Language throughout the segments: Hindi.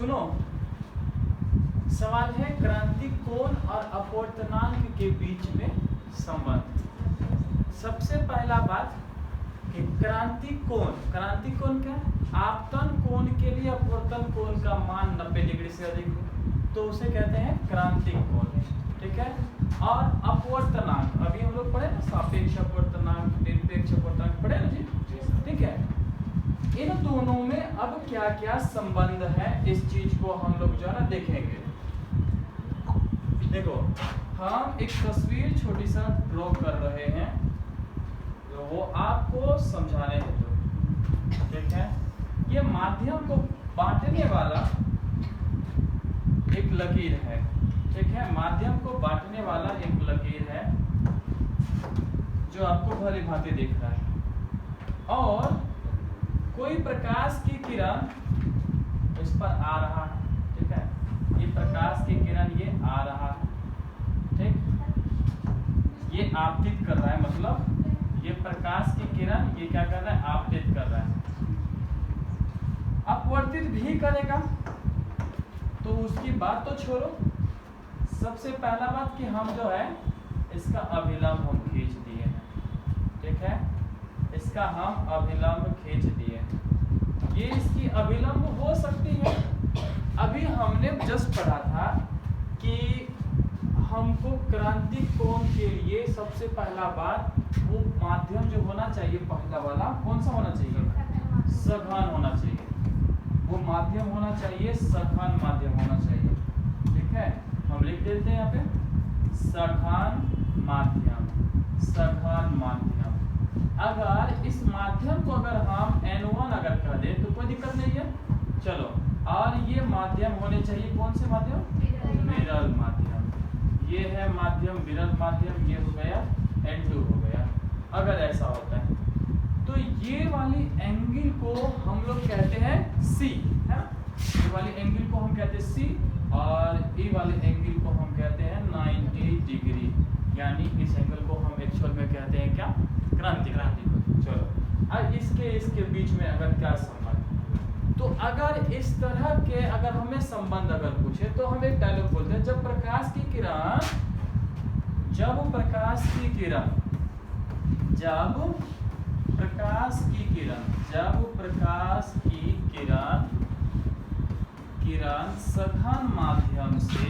सुनो, सवाल है क्रांतिक कोण और अपवर्तनांक के बीच में संबंध। सबसे पहला बात कि क्रांतिक कोण क्या है? आपतन कोण के लिए अपवर्तन कोण का मान 90 डिग्री से अधिक हो तो उसे कहते हैं क्रांतिक कोण, ठीक है। और अपवर्तनांक अभी हम लोग पढ़े ना, सापेक्ष अपवर्तनांक, निरपेक्ष अपवर्तनांक पढ़े ना जी, ठीक है। इन दोनों में अब क्या क्या संबंध है इस चीज को हम लोग जो है ना देखेंगे। देखो, हम एक तस्वीर छोटी सा ड्रॉ कर रहे हैं, तो वो आपको समझाने हेतु, ठीक है। ये माध्यम को बांटने वाला एक लकीर है, ठीक है। माध्यम को बांटने वाला एक लकीर है जो आपको भली भांति दिख रहा है, और कोई प्रकाश की किरण इस पर आ रहा है, ठीक है। ये प्रकाश की किरण ये आ रहा है, ठीक। ये आपतित कर रहा है, मतलब ये प्रकाश की किरण ये क्या कर रहा है? आपतित कर रहा है। अपवर्तित भी करेगा तो उसकी बात तो छोड़ो। सबसे पहला बात कि हम जो है इसका अभिलंब हम खींच दिए हैं, ठीक है। इसका हम अभिलंब खींच दिए। ये इसकी अभिलंब हो सकती है। अभी हमने जस्ट पढ़ा था कि हमको क्रांतिक कोण के लिए सबसे पहला बात वो माध्यम जो होना चाहिए, पहला वाला कौन सा होना चाहिए? सघन होना चाहिए। वो माध्यम होना चाहिए, सघन माध्यम होना चाहिए, ठीक है। हम लिख देते हैं यहाँ पे सघन माध्यम, सघन माध्यम। अगर इस माध्यम को अगर हम N1 अगर कह दें तो कोई दिक्कत नहीं है, चलो। और ये माध्यम होने चाहिए कौन से माध्यम? विरल माध्यम। ये है माध्यम विरल माध्यम, ये हो गया N2 हो गया। अगर ऐसा होता है तो ये वाली एंगल को हम लोग कहते हैं C, है ना। ये वाली एंगल को हम कहते हैं C, और ये वाले एंगल को हम कहते हैं 90 डिग्री, यानी इस एंगल को हम एक्चुअल में कहते हैं क्या? क्रांति। चलो, अब इसके बीच में अगर क्या संबंध, तो अगर इस तरह के अगर हमें संबंध अगर पूछे तो हम एक डायलॉग बोलते हैं, जब प्रकाश की किरण सघन माध्यम से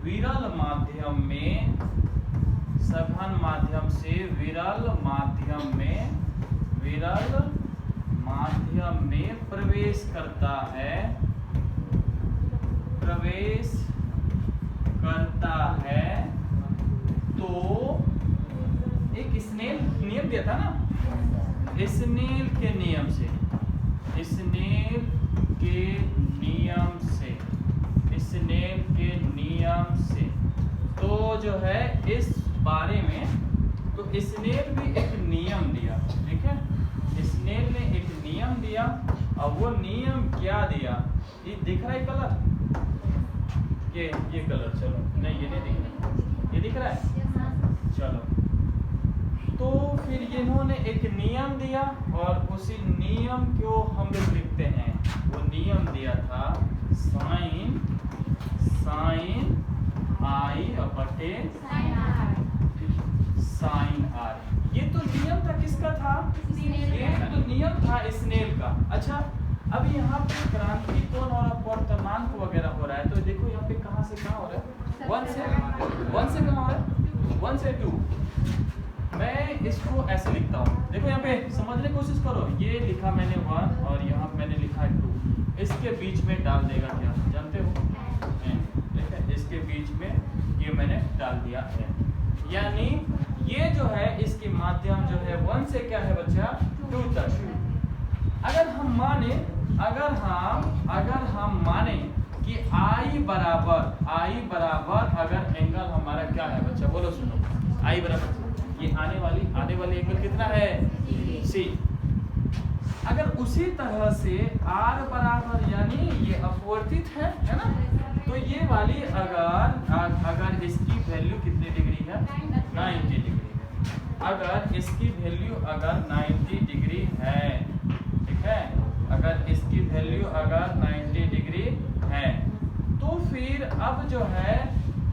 विरल माध्यम में प्रवेश करता है तो एक स्नेल नियम दिया था ना, स्नेल के नियम से तो जो है इस बारे में, तो स्नेल भी एक नियम दिया, ठीक है। स्नेल ने एक नियम दिया, और वो नियम क्या दिया? ये दिख रहा है कलर, ये कलर, चलो नहीं ये नहीं दिख रहा, ये दिख रहा है, चलो। तो फिर इन्होंने एक नियम दिया, और उसी नियम को हम लोग लिखते हैं। वो नियम दिया था साइन आई बटे साइन आर। ये तो नियम था, किसका था? ये तो नियम था स्नेल का। अच्छा, अब यहाँ पे क्रांतिक कोण और अपवर्तनांक वगैरह हो रहा है, तो देखो यहाँ पे कहाँ से कहाँ हो रहा है? 1 से कहाँ हो रहा है? 1 से 2। मैं इसको ऐसे लिखता हूँ, देखो यहाँ पे समझने की कोशिश करो। ये लिखा मैंने 1 और यहाँ मैंने लिखा है 2, इसके बीच में डाल देगा क्या? जानते हो? ठीक है, इसके बीच में ये मैंने डाल दिया है, यानी ये जो है इसकी माध्यम जो है 1 से क्या है बच्चा? 2 तक। अगर हम माने कि I बराबर अगर एंगल हमारा क्या है बच्चा? बोलो, सुनो। I बराबर ये आने वाली एंगल कितना है? C। अगर उसी तरह से R बराबर, यानी ये अपवर्तित है ना, तो ये वाली अगर इसकी वैल्यू कितने डिग्री है? 90 डिग्री है। अगर इसकी वैल्यू अगर 90 डिग्री है, ठीक है, अगर इसकी वैल्यू अगर 90 डिग्री है तो फिर अब जो है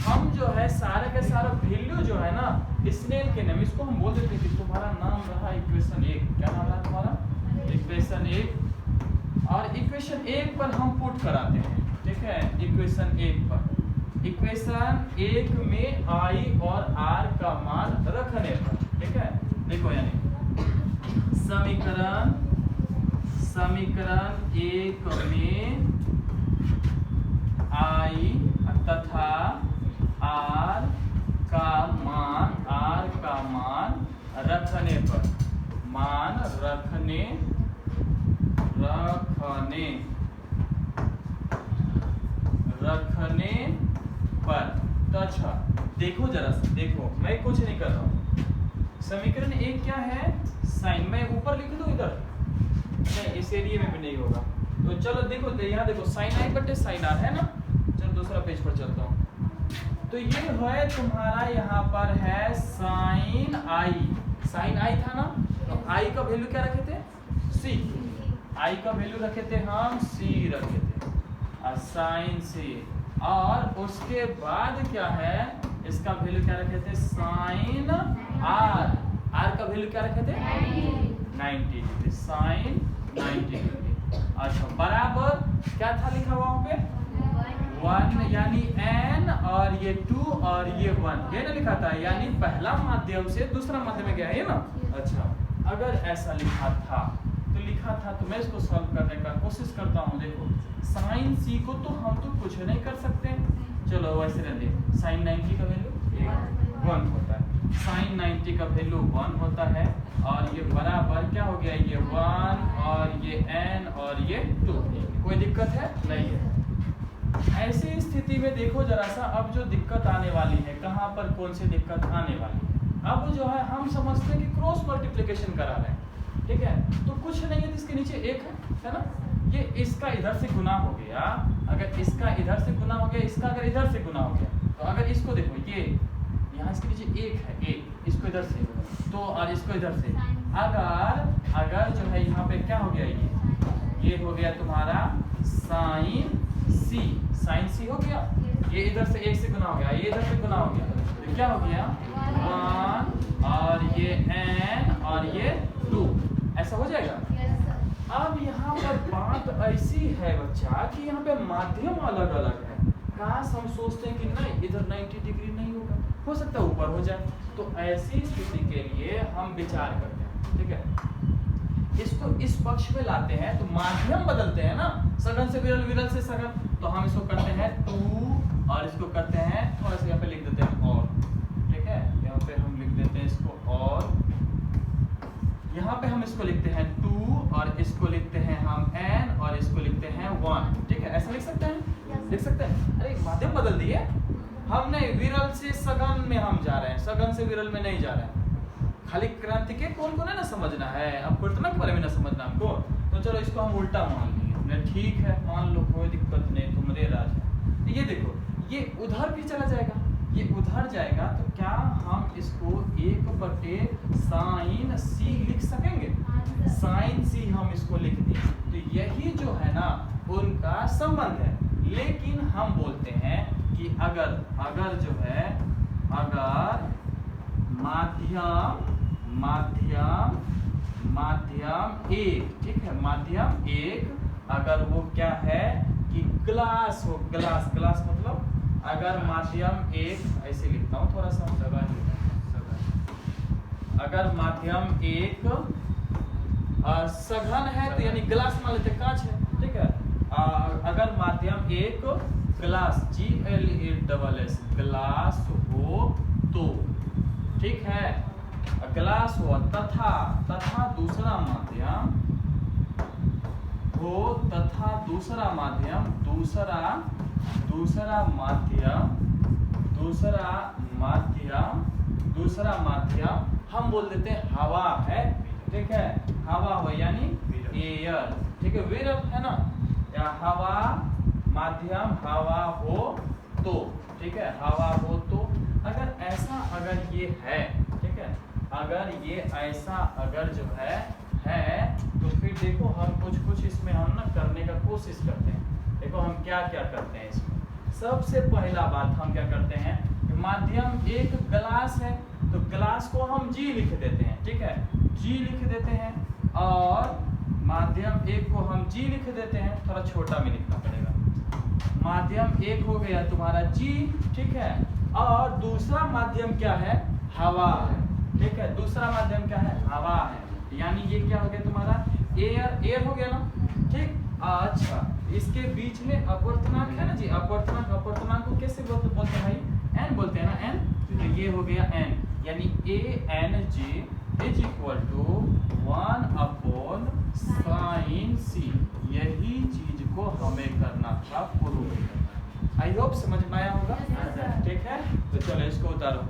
हम जो है सारे के सारा वैल्यू जो है ना स्नेल के नाम, इसको हम बोल देते हैं कि तुम्हारा नाम रहा इक्वेशन 1। क्या नाम रहा तुम्हारा? इक्वेशन 1। और इक्वेशन 1 पर हम पुट कराते हैं, ठीक है, इक्वेशन 1 पर। इक्वेशन 1 में आई और आर का मान रखने पर, ठीक है, देखो यानी समीकरण 1 में आई तथा आर का मान रखने पर, तो अच्छा देखो जरा सा, देखो मैं कुछ नहीं कर रहा हूँ। समीकरण 1 क्या है? साइन, मैं ऊपर लिख दूं इधर? नहीं, इस एरिया में भी नहीं होगा। तो चलो देखो, यहाँ देखो साइन आई बटे साइन आर है ना। चलो दूसरा पेज पर चलता हूँ। तो ये है तुम्हारा, यहाँ पर है साइन आई था ना, तो आई का वैल्यू क्या रखे थे? सी। आई का वैल्यू रखे थे हम सी रखे थे, साइन सी। और उसके बाद क्या है, इसका वैल्यू क्या रखे थे? साइन आर का वैल्यू क्या रखे थे? 90 डिग्री, साइन 90 डिग्री। अच्छा, बराबर क्या था लिखा हुआ वहां पे? 1, यानी n और ये 2 और ये 1, ये ना लिखा था, यानी पहला माध्यम से दूसरा माध्यम में गया है ना। अच्छा, अगर ऐसा लिखा था तो मैं इसको सॉल्व करने का कोशिश करता हूँ। देखो साइन सी को तो हम तो कुछ नहीं कर सकते, चलो वैसे रहते। साइन 90 का वैल्यू 1 होता है, साइन 90 का वैल्यू 1 होता है, और ये बराबर क्या हो गया? ये 1 और ये n और ये 2। कोई दिक्कत है? नहीं है। ऐसी स्थिति में देखो जरा सा, अब जो दिक्कत आने वाली है, कहाँ पर कौन सी दिक्कत आने वाली है? अब जो है हम समझते हैं कि क्रॉस मल्टीप्लिकेशन करा रहे हैं, ठीक है, तो कुछ नहीं है, इसके नीचे 1 है ना। ये इसका इधर से गुना हो गया, अगर इसका इधर से गुना हो गया, इसका अगर इधर से गुना हो गया, तो अगर इसको देखो, ये यहाँ इसके नीचे 1 है, 1 इसको इधर से तो, और इसको इधर से, अगर जो है यहाँ पे क्या हो गया, ये हो गया तुम्हारा साइन सी हो गया। ये इधर से 1 से गुना हो गया, ये इधर से गुना हो गया, तो क्या हो गया? 1 और ये n और ये 2, ऐसा हो जाएगा। अब यहाँ पर बात ऐसी है बच्चा कि यहाँ पे माध्यम अलग अलग है। काश हम सोचते हैं कि नहीं, इधर 90 डिग्री नहीं होगा, हो सकता है ऊपर हो जाए। तो ऐसी स्थिति के लिए हम विचार करते हैं, ठीक है, इसको इस पक्ष में लाते हैं, तो माध्यम बदलते हैं ना, सघन से विरल, विरल से सघन। तो हम इसको करते हैं 2 और इसको करते हैं थोड़ा सा यहाँ पे लिख देते हैं और, ठीक है, यहाँ पे हम लिख देते हैं इसको और, यहाँ पे हम इसको लिखते हैं 2 और इसको लिखते हैं हम n और इसको लिखते हैं 1, ठीक है, ऐसा लिख सकते हैं, लिख सकते हैं। अरे माध्यम बदल दिए हमने, विरल से सघन में हम जा रहे हैं, सघन से विरल में नहीं जा रहे हैं। खाली क्रांति के कौन है ना समझना है, अब परिवर्तन के बारे में ना समझना हमको, तो चलो इसको हम उल्टा मान लिए, ठीक है, मान लो, कोई दिक्कत नहीं, तुम्हारे राज है। तो ये देखो, ये उधर भी चला जाएगा, ये उधर जाएगा, तो क्या हम इसको 1/साइन सी लिख सकेंगे? साइन सी हम इसको लिख दें, तो यही जो है ना उनका संबंध है। लेकिन हम बोलते हैं कि अगर जो है, अगर माध्यम 1, ठीक है, माध्यम 1 अगर वो क्या है कि ग्लास हो, ग्लास मतलब अगर माध्यम 1, ऐसे लिखता हूँ थोड़ा सा, अगर माध्यम 1 सघन है, तो यानी ग्लास मान लेते, कांच है, ठीक है। अगर माध्यम 1 ग्लास, GLASS ग्लास हो तो, ठीक है, ग्लास हो, तथा दूसरा माध्यम हो, तथा दूसरा माध्यम हम बोल देते हैं हवा है, ठीक है, हवा हो यानी एयर, ठीक है, विरल है ना, या हवा, माध्यम हवा हो तो, ठीक है, हवा हो तो, अगर ऐसा अगर ये है, ठीक है, अगर ये ऐसा अगर जो है तो फिर देखो हम कुछ इसमें हम ना करने का कोशिश करते हैं। देखो हम क्या क्या करते हैं इसमें। सबसे पहला बात हम क्या करते हैं, माध्यम एक ग्लास है तो ग्लास को हम जी लिख देते हैं, ठीक है, जी लिख देते हैं। और माध्यम एक को हम जी लिख देते हैं, थोड़ा छोटा में लिखना पड़ेगा। माध्यम एक हो गया तुम्हारा जी, ठीक है। और दूसरा माध्यम क्या है, हवा है, ठीक है। दूसरा माध्यम क्या है, हवा है। यानी ये क्या हो गया तुम्हारा, एयर हो गया ना, ठीक। अच्छा, इसके बीच में अपवर्तनांक है ना जी, अपवर्तनांक को कैसे बोलते हैं भाई, एन बोलते हैं ना, एन। तो ये हो गया एन, यानी ANG is equal to 1/sin C। यही चीज को हमें करना था प्रूव। आई होप समझ में आया होगा, ठीक है। तो चलो इसको उतारो।